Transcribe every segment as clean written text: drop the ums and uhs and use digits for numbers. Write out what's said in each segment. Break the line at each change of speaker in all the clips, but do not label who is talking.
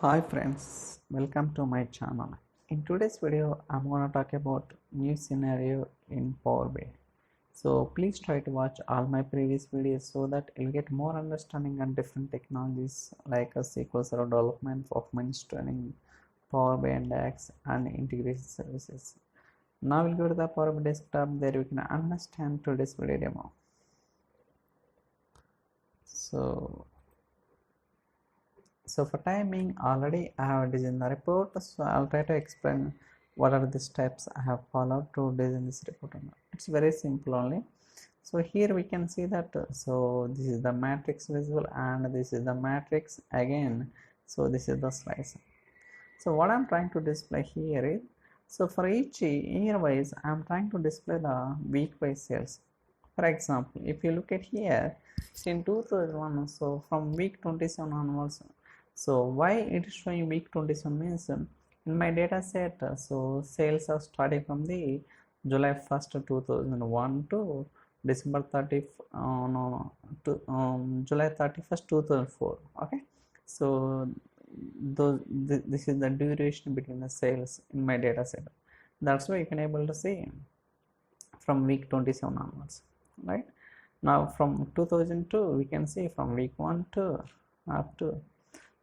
Hi friends, welcome to my channel. In today's video, I'm going to talk about new scenario in Power BI. So please try to watch all my previous videos so that you'll get more understanding on different technologies like a SQL Server development, performance tuning, Power BI and DAX, and integrated services. Now we'll go to the Power BI desktop. There you can understand today's video demo. So for timing, already I have designed the report, so I'll try to explain what are the steps I have followed to design this report. It's very simple only. So here we can see that so this is the matrix visual and this is the matrix again. So this is the slicer. So what I'm trying to display here is, so for each year wise I'm trying to display the week wise sales. For example, if you look at here, in 2001, so from week 27 onwards, so why it is showing week 27 means in my data set, so sales are starting from the July 1st 2001 to December 30 no, to July 31st 2004. Okay, so this is the duration between the sales in my data set. That's why you can able to see from week 27 onwards, right? Now from 2002 we can see from week 1 to up to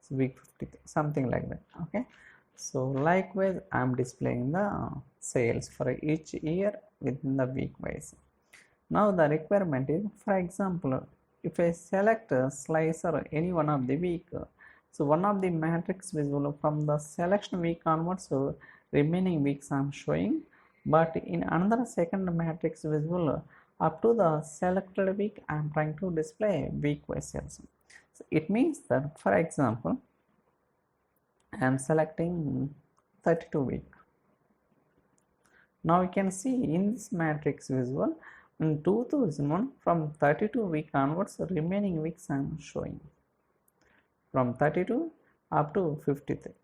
week 50, something like that. Okay, so likewise I'm displaying the sales for each year within the week wise. Now the requirement is, for example, if I select a slicer any one of the week, so one of the matrix visible from the selection week onwards, so remaining weeks I'm showing, but in another second matrix visible up to the selected week I'm trying to display week wise sales. So it means that, for example, I am selecting 32 week. Now you can see in this matrix visual in 2001 from 32 week onwards remaining weeks I am showing from 32 up to 53.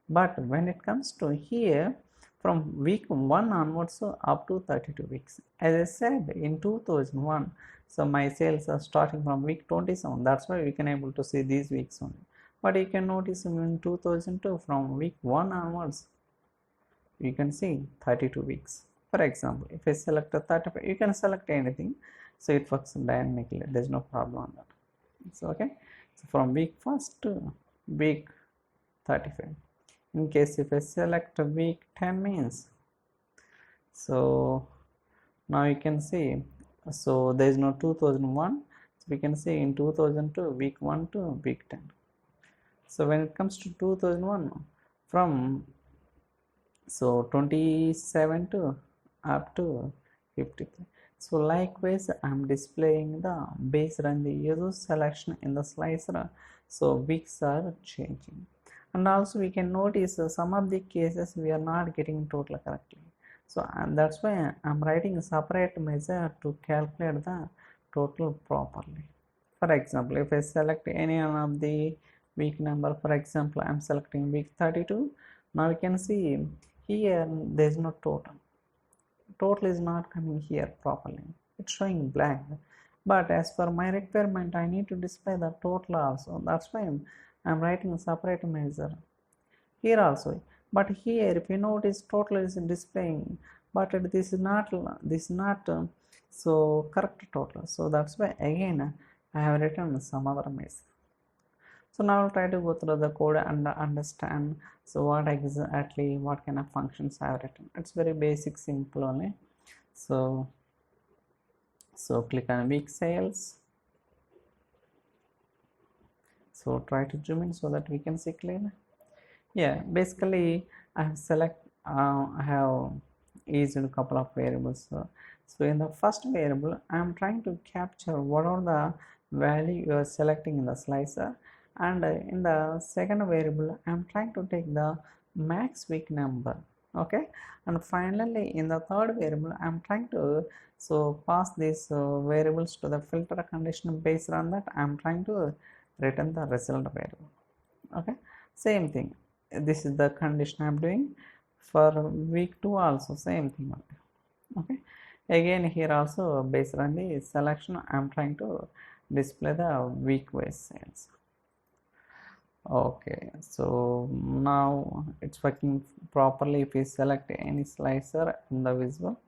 But when it comes to here, from week 1 onwards so up to 32 weeks, as I said in 2001, so my sales are starting from week 27. That's why we can able to see these weeks only. But you can notice in 2002 from week 1 onwards you can see 32 weeks. For example, if I select a 35, you can select anything, so it works dynamically. There's no problem on that. So okay, so from week 1st to week 35. In case if I select week 10 means, so now you can see, so there is no 2001, so we can see in 2002 week 1 to week 10. So when it comes to 2001 from so 27 to up to 53. So likewise I'm displaying the based on the user selection in the slicer, so weeks are changing. And also we can notice some of the cases we are not getting total correctly, so and that's why I'm writing a separate measure to calculate the total properly. For example, if I select any one of the week number, for example I'm selecting week 32, now you can see here there is no total is not coming here properly, it's showing blank. But as per my requirement I need to display the total also, that's why I'm writing a separate measure here also. But here if you notice total is displaying, but this is not so correct total, so that's why again I have written some other measure. So now I'll try to go through the code and understand so what exactly what kind of functions I have written. It's very basic, simple only. So click on week sales. So try to zoom in so that we can see clearly. Yeah, basically I have used a couple of variables. So in the first variable I am trying to capture what are the value you are selecting in the slicer, and in the second variable I am trying to take the max week number. Okay, and finally in the third variable I am trying to so pass these variables to the filter condition. Based on that I am trying to return the result variable. Okay, same thing, this is the condition I am doing for week 2 also, same thing. Okay, again here also based on the selection I am trying to display the week wise sales. Okay, so now it's working properly if we select any slicer in the visual.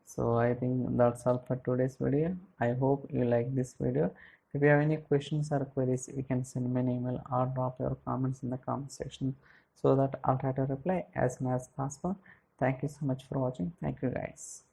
So I think that's all for today's video. I hope you like this video. If you have any questions or queries, you can send me an email or drop your comments in the comment section so that I'll try to reply as soon as possible. Thank you so much for watching. Thank you guys.